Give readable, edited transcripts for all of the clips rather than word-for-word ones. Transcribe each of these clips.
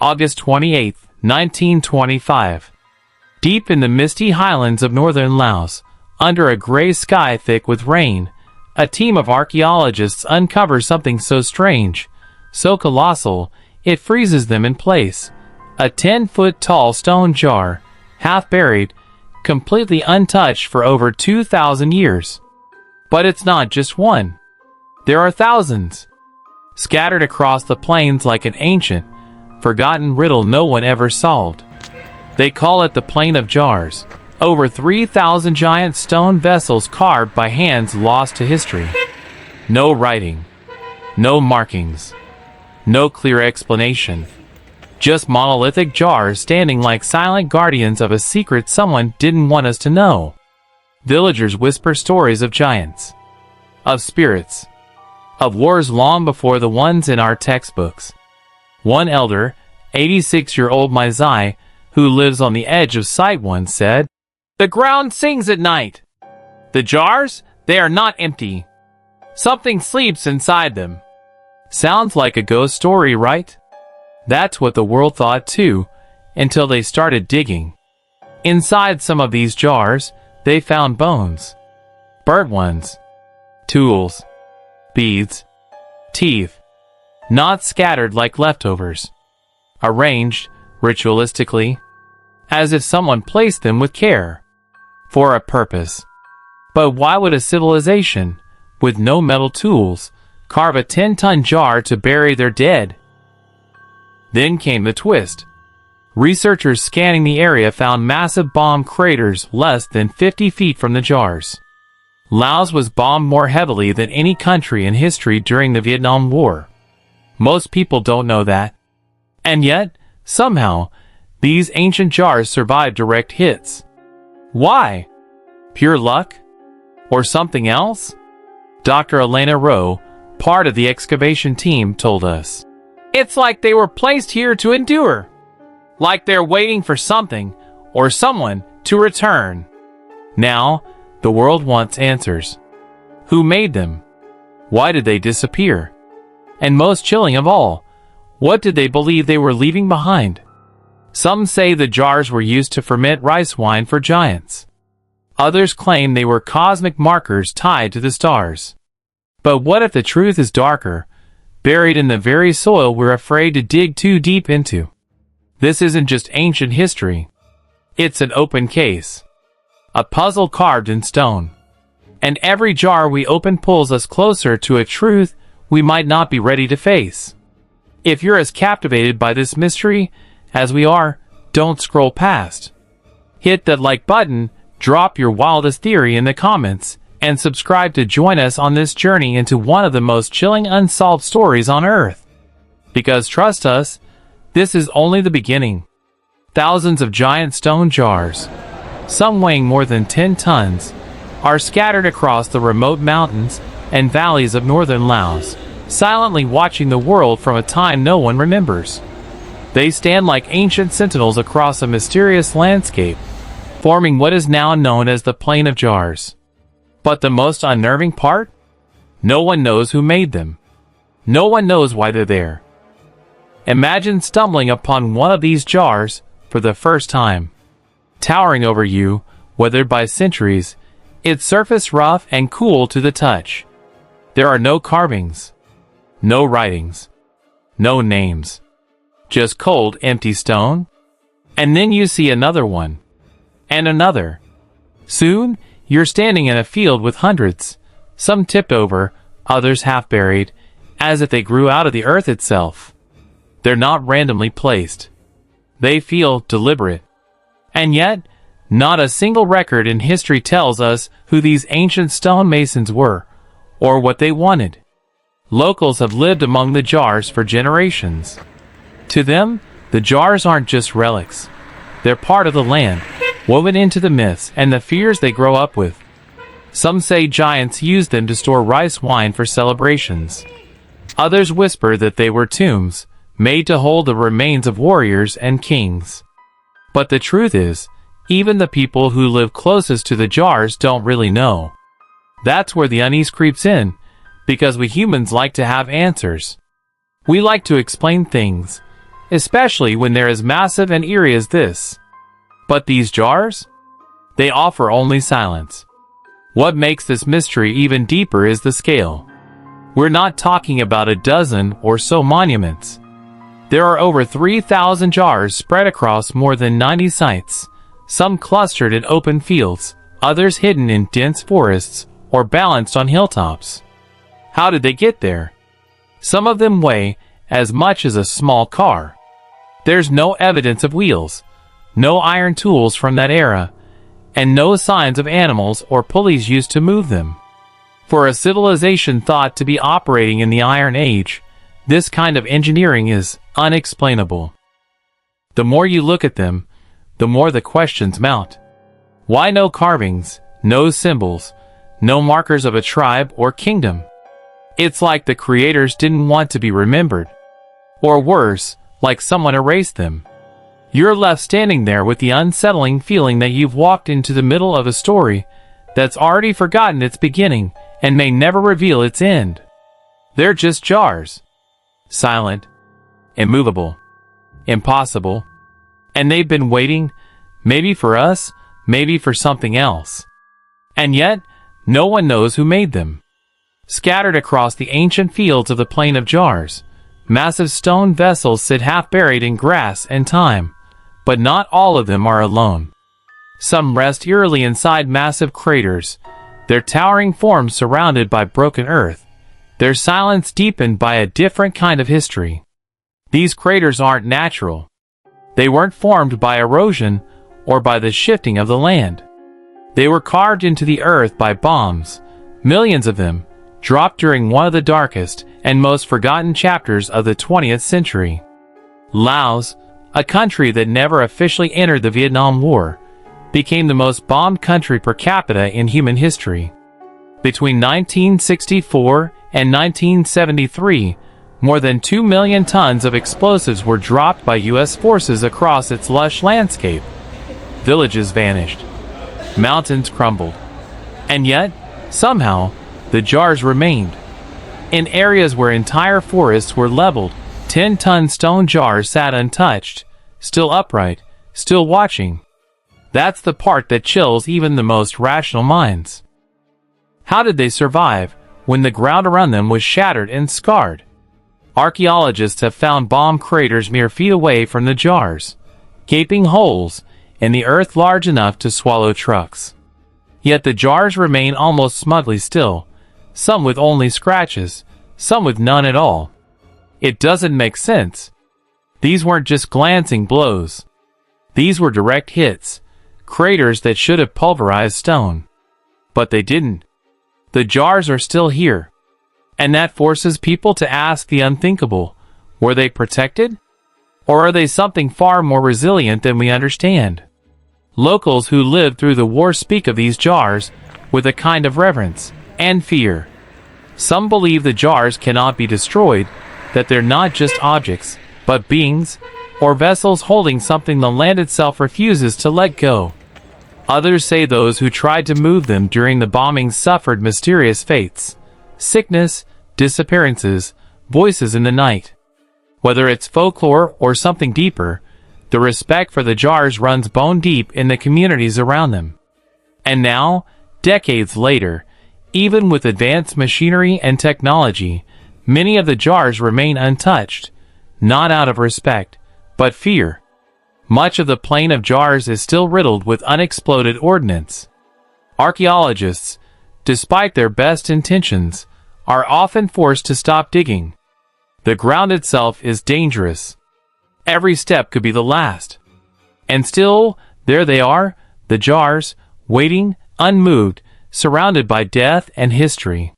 August 28, 1925. Deep in the misty highlands of northern Laos, under a gray sky thick with rain, a team of archaeologists uncovers something so strange, so colossal, it freezes them in place. A 10-foot-tall stone jar, half buried, completely untouched for over 2,000 years. But it's not just one. There are thousands, scattered across the plains like an ancient, forgotten riddle no one ever solved. They call it the Plain of Jars. Over 3,000 giant stone vessels carved by hands lost to history. No writing, no markings, no clear explanation. Just monolithic jars standing like silent guardians of a secret someone didn't want us to know. Villagers whisper stories of giants, of spirits, of wars long before the ones in our textbooks. One elder, 86-year-old Maizai, who lives on the edge of sight once said, "The ground sings at night. The jars, they are not empty. Something sleeps inside them." Sounds like a ghost story, right? That's what the world thought too, until they started digging. Inside some of these jars, they found bones. Burnt ones. Tools. Beads. Teeth. Not scattered like leftovers. Arranged, ritualistically, as if someone placed them with care. For a purpose. But why would a civilization, with no metal tools, carve a 10-ton jar to bury their dead? Then came the twist. Researchers scanning the area found massive bomb craters less than 50 feet from the jars. Laos was bombed more heavily than any country in history during the Vietnam War. Most people don't know that. And yet, somehow, these ancient jars survived direct hits. Why? Pure luck? Or something else? Dr. Elena Rowe, part of the excavation team, told us. It's like they were placed here to endure. Like they're waiting for something or someone to return. Now, the world wants answers. Who made them? Why did they disappear? And most chilling of all, what did they believe they were leaving behind? Some say the jars were used to ferment rice wine for giants. Others claim they were cosmic markers tied to the stars. But what if the truth is darker, buried in the very soil we're afraid to dig too deep into? This isn't just ancient history. It's an open case. A puzzle carved in stone. And every jar we open pulls us closer to a truth we might not be ready to face. If you're as captivated by this mystery as we are, don't scroll past. Hit that like button, drop your wildest theory in the comments, and subscribe to join us on this journey into one of the most chilling unsolved stories on Earth. Because trust us, this is only the beginning. Thousands of giant stone jars, some weighing more than 10 tons, are scattered across the remote mountains and valleys of northern Laos, silently watching the world from a time no one remembers. They stand like ancient sentinels across a mysterious landscape, forming what is now known as the Plain of Jars. But the most unnerving part? No one knows who made them. No one knows why they're there. Imagine stumbling upon one of these jars for the first time. Towering over you, weathered by centuries, its surface rough and cool to the touch. There are no carvings, no writings, no names. Just cold, empty stone. And then you see another one. And another. Soon, you're standing in a field with hundreds, some tipped over, others half buried, as if they grew out of the earth itself. They're not randomly placed. They feel deliberate. And yet, not a single record in history tells us who these ancient stonemasons were, or what they wanted. Locals have lived among the jars for generations. To them, the jars aren't just relics. They're part of the land, woven into the myths and the fears they grow up with. Some say giants used them to store rice wine for celebrations. Others whisper that they were tombs, made to hold the remains of warriors and kings. But the truth is, even the people who live closest to the jars don't really know. That's where the unease creeps in, because we humans like to have answers. We like to explain things, especially when they're as massive and eerie as this. But these jars? They offer only silence. What makes this mystery even deeper is the scale. We're not talking about a dozen or so monuments. There are over 3,000 jars spread across more than 90 sites, some clustered in open fields, others hidden in dense forests or balanced on hilltops. How did they get there? Some of them weigh as much as a small car. There's no evidence of wheels, no iron tools from that era, and no signs of animals or pulleys used to move them. For a civilization thought to be operating in the Iron Age, this kind of engineering is unexplainable. The more you look at them, the more the questions mount. Why no carvings, no symbols, no markers of a tribe or kingdom? It's like the creators didn't want to be remembered. Or worse, like someone erased them. You're left standing there with the unsettling feeling that you've walked into the middle of a story that's already forgotten its beginning and may never reveal its end. They're just jars. Silent, immovable, impossible. And they've been waiting, maybe for us, maybe for something else. And yet, no one knows who made them. Scattered across the ancient fields of the Plain of Jars, massive stone vessels sit half buried in grass and time, but not all of them are alone. Some rest eerily inside massive craters, their towering forms surrounded by broken earth, their silence deepened by a different kind of history. These craters aren't natural. They weren't formed by erosion or by the shifting of the land. They were carved into the earth by bombs, millions of them, dropped during one of the darkest and most forgotten chapters of the 20th century. Laos, a country that never officially entered the Vietnam War, became the most bombed country per capita in human history. Between 1964 and 1973, more than 2 million tons of explosives were dropped by U.S. forces across its lush landscape. Villages vanished. Mountains crumbled. And yet, somehow, the jars remained. In areas where entire forests were leveled, 10-ton stone jars sat untouched, still upright, still watching. That's the part that chills even the most rational minds. How did they survive when the ground around them was shattered and scarred? Archaeologists have found bomb craters mere feet away from the jars, gaping holes in the earth large enough to swallow trucks. Yet the jars remain almost smugly still, some with only scratches, some with none at all. It doesn't make sense. These weren't just glancing blows. These were direct hits, craters that should have pulverized stone. But they didn't. The jars are still here. And that forces people to ask the unthinkable. Were they protected? Or are they something far more resilient than we understand? Locals who lived through the war speak of these jars with a kind of reverence and fear. Some believe the jars cannot be destroyed, that they're not just objects, but beings, or vessels holding something the land itself refuses to let go. Others say those who tried to move them during the bombings suffered mysterious fates, sickness, disappearances, voices in the night. Whether it's folklore or something deeper, the respect for the jars runs bone deep in the communities around them. And now, decades later, even with advanced machinery and technology, many of the jars remain untouched, not out of respect, but fear. Much of the Plain of Jars is still riddled with unexploded ordnance. Archaeologists, despite their best intentions, are often forced to stop digging. The ground itself is dangerous. Every step could be the last. And still, there they are, the jars, waiting, unmoved, surrounded by death and history.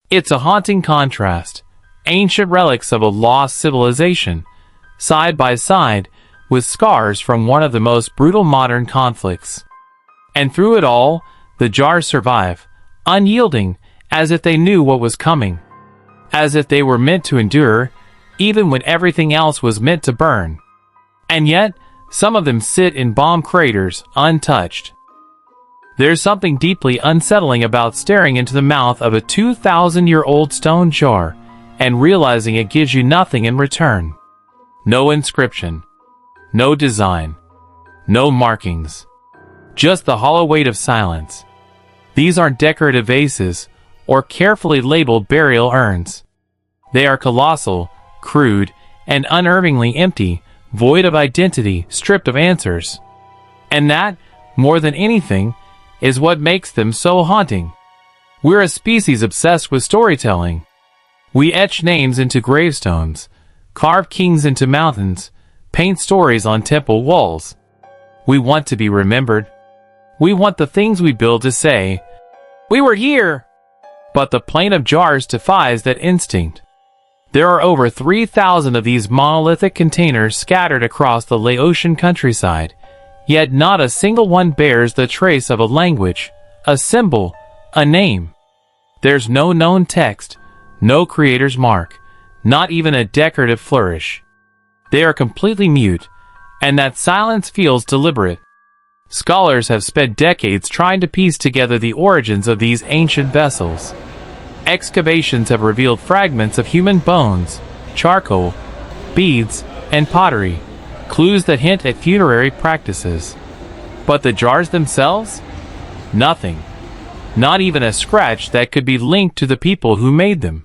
It's a haunting contrast. Ancient relics of a lost civilization, side by side, with scars from one of the most brutal modern conflicts. And through it all, the jars survive, unyielding, as if they knew what was coming. As if they were meant to endure, even when everything else was meant to burn. And yet, some of them sit in bomb craters, untouched. There's something deeply unsettling about staring into the mouth of a 2,000-year-old stone jar and realizing it gives you nothing in return. No inscription. No design. No markings. Just the hollow weight of silence. These aren't decorative vases or carefully labeled burial urns. They are colossal, crude, and unerringly empty, void of identity, stripped of answers. And that, more than anything, is what makes them so haunting. We're a species obsessed with storytelling. We etch names into gravestones, carve kings into mountains, paint stories on temple walls. We want to be remembered. We want the things we build to say, "We were here!" But the Plain of Jars defies that instinct. There are over 3,000 of these monolithic containers scattered across the Laotian countryside, yet not a single one bears the trace of a language, a symbol, a name. There's no known text, no creator's mark, not even a decorative flourish. They are completely mute, and that silence feels deliberate. Scholars have spent decades trying to piece together the origins of these ancient vessels. Excavations have revealed fragments of human bones, charcoal, beads, and pottery, clues that hint at funerary practices. But the jars themselves? Nothing. Not even a scratch that could be linked to the people who made them.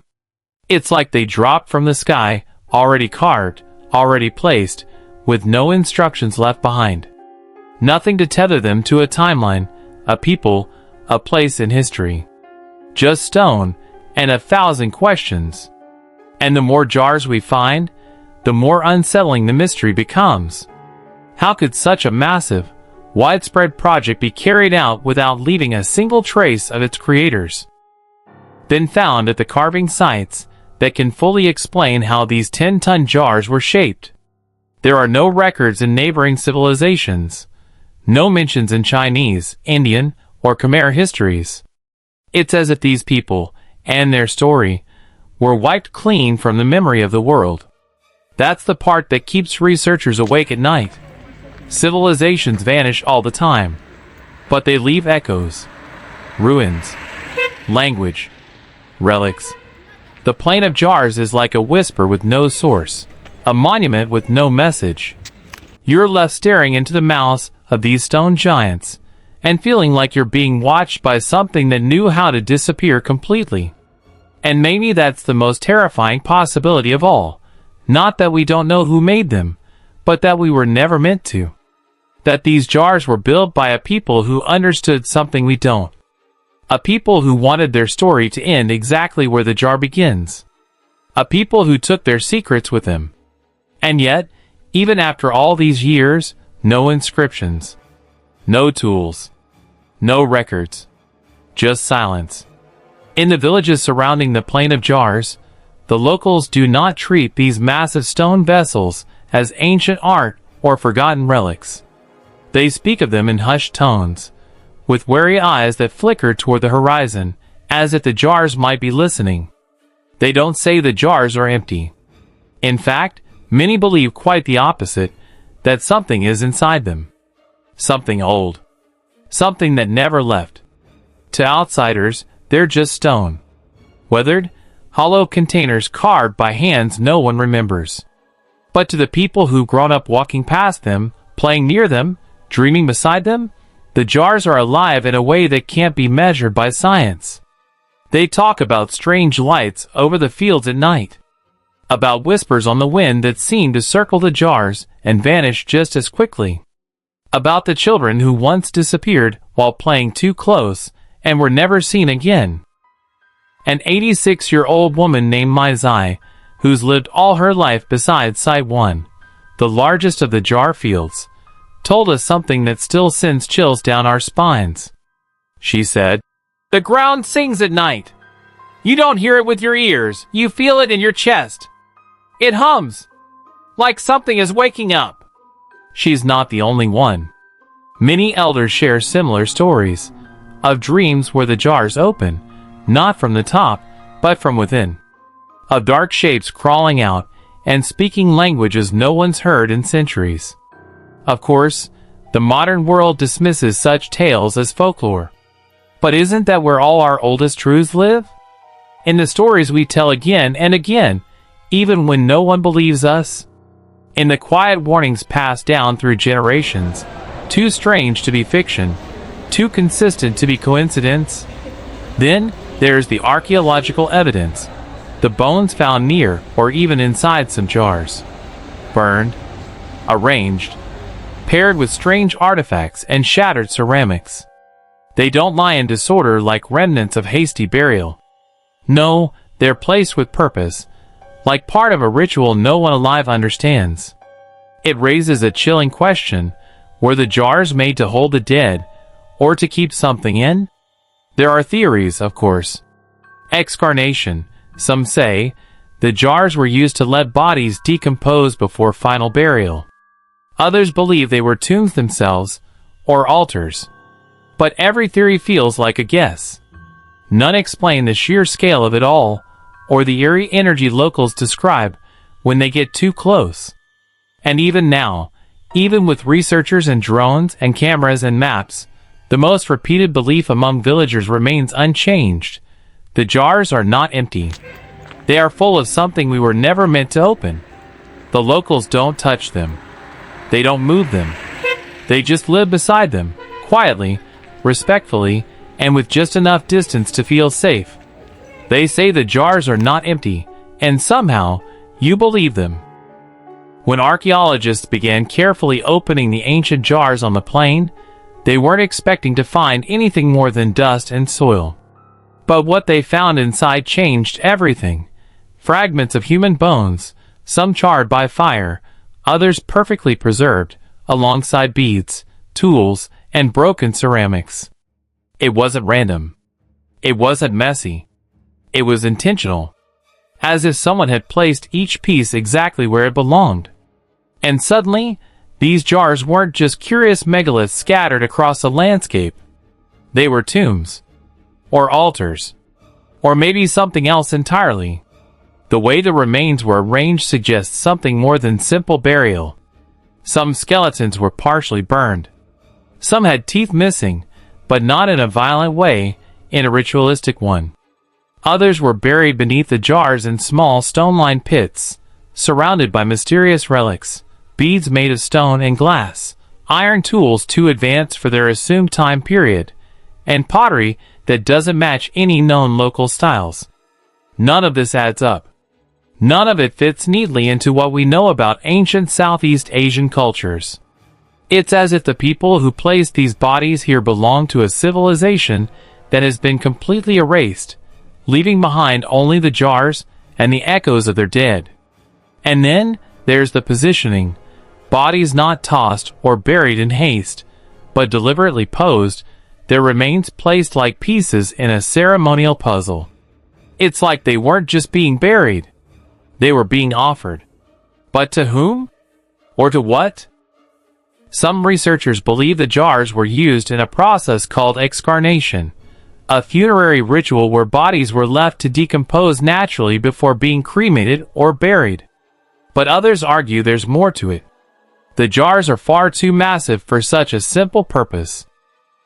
It's like they dropped from the sky, already carved, already placed, with no instructions left behind. Nothing to tether them to a timeline, a people, a place in history. Just stone and 1,000 questions. And the more jars we find, the more unsettling the mystery becomes. How could such a massive, widespread project be carried out without leaving a single trace of its creators? Been found at the carving sites that can fully explain how these 10-ton jars were shaped. There are no records in neighboring civilizations, no mentions in Chinese, Indian, or Khmer histories. It's as if these people, and their story, were wiped clean from the memory of the world. That's the part that keeps researchers awake at night. Civilizations vanish all the time, but they leave echoes, ruins, language, relics. The Plain of Jars is like a whisper with no source, a monument with no message. You're left staring into the mouths of these stone giants, and feeling like you're being watched by something that knew how to disappear completely. And maybe that's the most terrifying possibility of all. Not that we don't know who made them, but that we were never meant to. That these jars were built by a people who understood something we don't. A people who wanted their story to end exactly where the jar begins. A people who took their secrets with them. And yet, even after all these years, no inscriptions, no tools, no records, just silence. In the villages surrounding the Plain of Jars, the locals do not treat these massive stone vessels as ancient art or forgotten relics. They speak of them in hushed tones, with wary eyes that flicker toward the horizon, as if the jars might be listening. They don't say the jars are empty. In fact, many believe quite the opposite, that something is inside them. Something old. Something that never left. To outsiders, they're just stone. Weathered, hollow containers carved by hands no one remembers. But to the people who've grown up walking past them, playing near them, dreaming beside them, the jars are alive in a way that can't be measured by science. They talk about strange lights over the fields at night. About whispers on the wind that seem to circle the jars and vanish just as quickly. About the children who once disappeared while playing too close and were never seen again. An 86-year-old woman named Mai Zai, who's lived all her life beside Site 1, the largest of the jar fields, told us something that still sends chills down our spines. She said, "The ground sings at night. You don't hear it with your ears, you feel it in your chest. It hums, like something is waking up." She's not the only one. Many elders share similar stories, of dreams where the jars open, not from the top, but from within. Of dark shapes crawling out and speaking languages no one's heard in centuries. Of course, the modern world dismisses such tales as folklore. But isn't that where all our oldest truths live? In the stories we tell again and again, even when no one believes us? In the quiet warnings passed down through generations, too strange to be fiction, too consistent to be coincidence. Then, there's the archaeological evidence. The bones found near or even inside some jars. Burned, arranged, paired with strange artifacts and shattered ceramics. They don't lie in disorder like remnants of hasty burial. No, they're placed with purpose, like part of a ritual no one alive understands. It raises a chilling question. Were the jars made to hold the dead, or to keep something in? There are theories, of course. Excarnation. Some say the jars were used to let bodies decompose before final burial. Others believe they were tombs themselves, or altars. But every theory feels like a guess. None explain the sheer scale of it all, or the eerie energy locals describe when they get too close. And even now, even with researchers and drones and cameras and maps, the most repeated belief among villagers remains unchanged. The jars are not empty. They are full of something we were never meant to open. The locals don't touch them. They don't move them. They just live beside them, quietly, respectfully, and with just enough distance to feel safe. They say the jars are not empty, and somehow, you believe them. When archaeologists began carefully opening the ancient jars on the plain, they weren't expecting to find anything more than dust and soil. But what they found inside changed everything. Fragments of human bones, some charred by fire, others perfectly preserved, alongside beads, tools, and broken ceramics. It wasn't random. It wasn't messy. It was intentional, as if someone had placed each piece exactly where it belonged. And suddenly, these jars weren't just curious megaliths scattered across a landscape. They were tombs, or altars, or maybe something else entirely. The way the remains were arranged suggests something more than simple burial. Some skeletons were partially burned. Some had teeth missing, but not in a violent way, in a ritualistic one. Others were buried beneath the jars in small stone-lined pits, surrounded by mysterious relics, beads made of stone and glass, iron tools too advanced for their assumed time period, and pottery that doesn't match any known local styles. None of this adds up. None of it fits neatly into what we know about ancient Southeast Asian cultures. It's as if the people who placed these bodies here belong to a civilization that has been completely erased, leaving behind only the jars and the echoes of their dead. And then, there's the positioning. Bodies not tossed or buried in haste, but deliberately posed, their remains placed like pieces in a ceremonial puzzle. It's like they weren't just being buried. They were being offered. But to whom? Or to what? Some researchers believe the jars were used in a process called excarnation, a funerary ritual where bodies were left to decompose naturally before being cremated or buried. But others argue there's more to it. The jars are far too massive for such a simple purpose.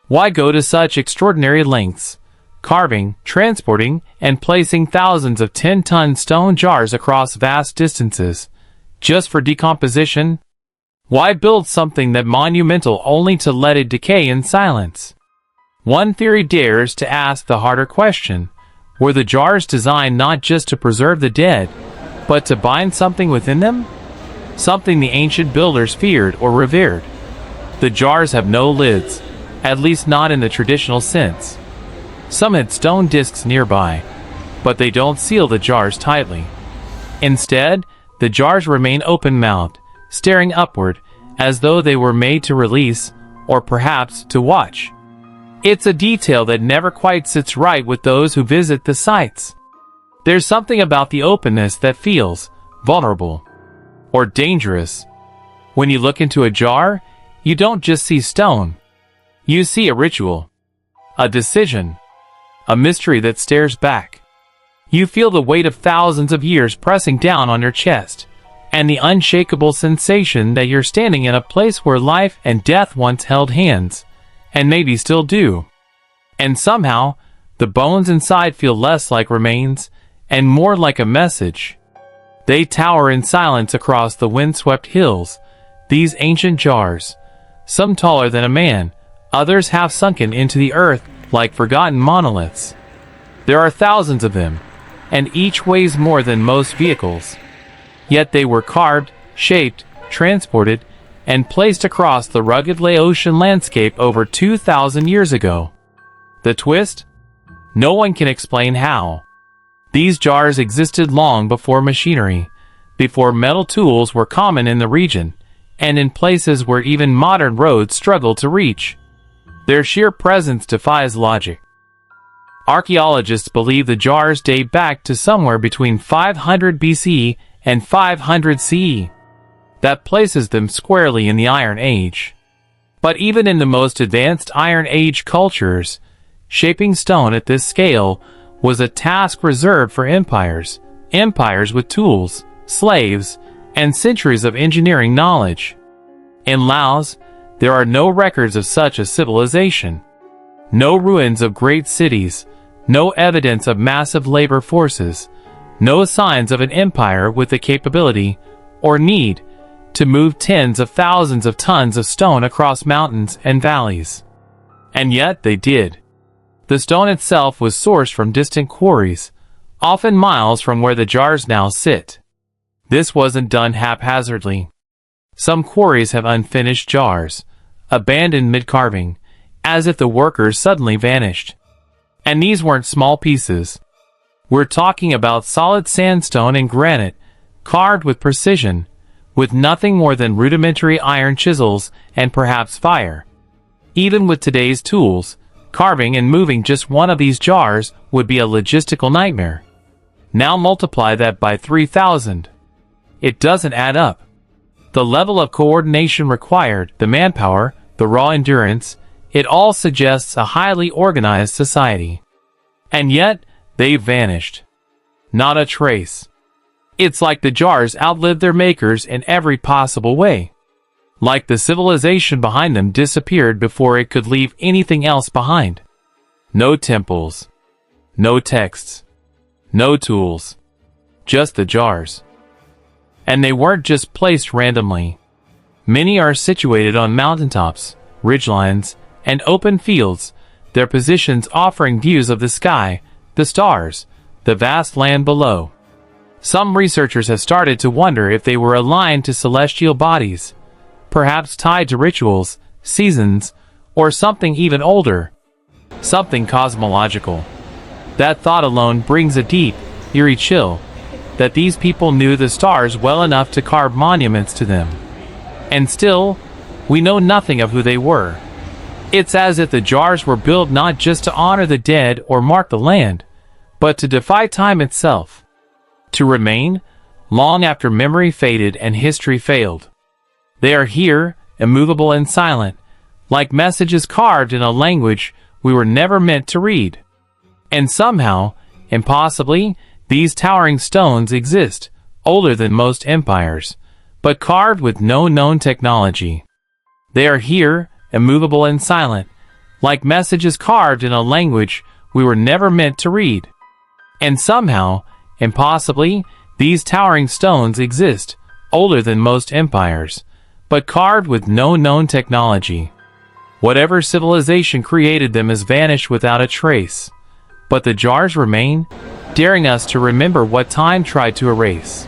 Why go to such extraordinary lengths, carving, transporting, and placing thousands of 10-ton stone jars across vast distances, just for decomposition? Why build something that monumental only to let it decay in silence? One theory dares to ask the harder question: were the jars designed not just to preserve the dead, but to bind something within them? Something the ancient builders feared or revered. The jars have no lids, at least not in the traditional sense. Some had stone discs nearby, but they don't seal the jars tightly. Instead, the jars remain open-mouthed, staring upward, as though they were made to release, or perhaps to watch. It's a detail that never quite sits right with those who visit the sites. There's something about the openness that feels vulnerable or dangerous. When you look into a jar, you don't just see stone. You see a ritual, a decision, a mystery that stares back. You feel the weight of thousands of years pressing down on your chest, and the unshakable sensation that you're standing in a place where life and death once held hands, and maybe still do. And somehow, the bones inside feel less like remains, and more like a message. They tower in silence across the windswept hills, these ancient jars, some taller than a man, others half sunken into the earth like forgotten monoliths. There are thousands of them, and each weighs more than most vehicles. Yet they were carved, shaped, transported, and placed across the rugged Laotian landscape over 2,000 years ago. The twist? No one can explain how. These jars existed long before machinery, before metal tools were common in the region, and in places where even modern roads struggle to reach. Their sheer presence defies logic. Archaeologists believe the jars date back to somewhere between 500 BCE and 500 CE. That places them squarely in the Iron Age. But even in the most advanced Iron Age cultures, shaping stone at this scale was a task reserved for empires with tools, slaves, and centuries of engineering knowledge. In Laos, there are no records of such a civilization. No ruins of great cities, no evidence of massive labor forces, no signs of an empire with the capability, or need, to move tens of thousands of tons of stone across mountains and valleys. And yet they did. The stone itself was sourced from distant quarries, often miles from where the jars now sit. This wasn't done haphazardly. Some quarries have unfinished jars, abandoned mid-carving, as if the workers suddenly vanished. And these weren't small pieces. We're talking about solid sandstone and granite, carved with precision, with nothing more than rudimentary iron chisels and perhaps fire. Even with today's tools, carving and moving just one of these jars would be a logistical nightmare. Now multiply that by 3,000. It doesn't add up. The level of coordination required, the manpower, the raw endurance, it all suggests a highly organized society. And yet, they've vanished. Not a trace. It's like the jars outlived their makers in every possible way. Like the civilization behind them disappeared before it could leave anything else behind. No temples. No texts. No tools. Just the jars. And they weren't just placed randomly. Many are situated on mountaintops, ridgelines, and open fields, their positions offering views of the sky, the stars, the vast land below. Some researchers have started to wonder if they were aligned to celestial bodies, perhaps tied to rituals, seasons, or something even older, something cosmological. That thought alone brings a deep, eerie chill, that these people knew the stars well enough to carve monuments to them. And still, we know nothing of who they were. It's as if the jars were built not just to honor the dead or mark the land, but to defy time itself. To remain, long after memory faded and history failed. They are here, immovable and silent, like messages carved in a language we were never meant to read. And somehow, impossibly, these towering stones exist, older than most empires, but carved with no known technology. They are here, immovable and silent, like messages carved in a language we were never meant to read. And somehow, impossibly, these towering stones exist, older than most empires, but carved with no known technology. Whatever civilization created them has vanished without a trace, but the jars remain, daring us to remember what time tried to erase.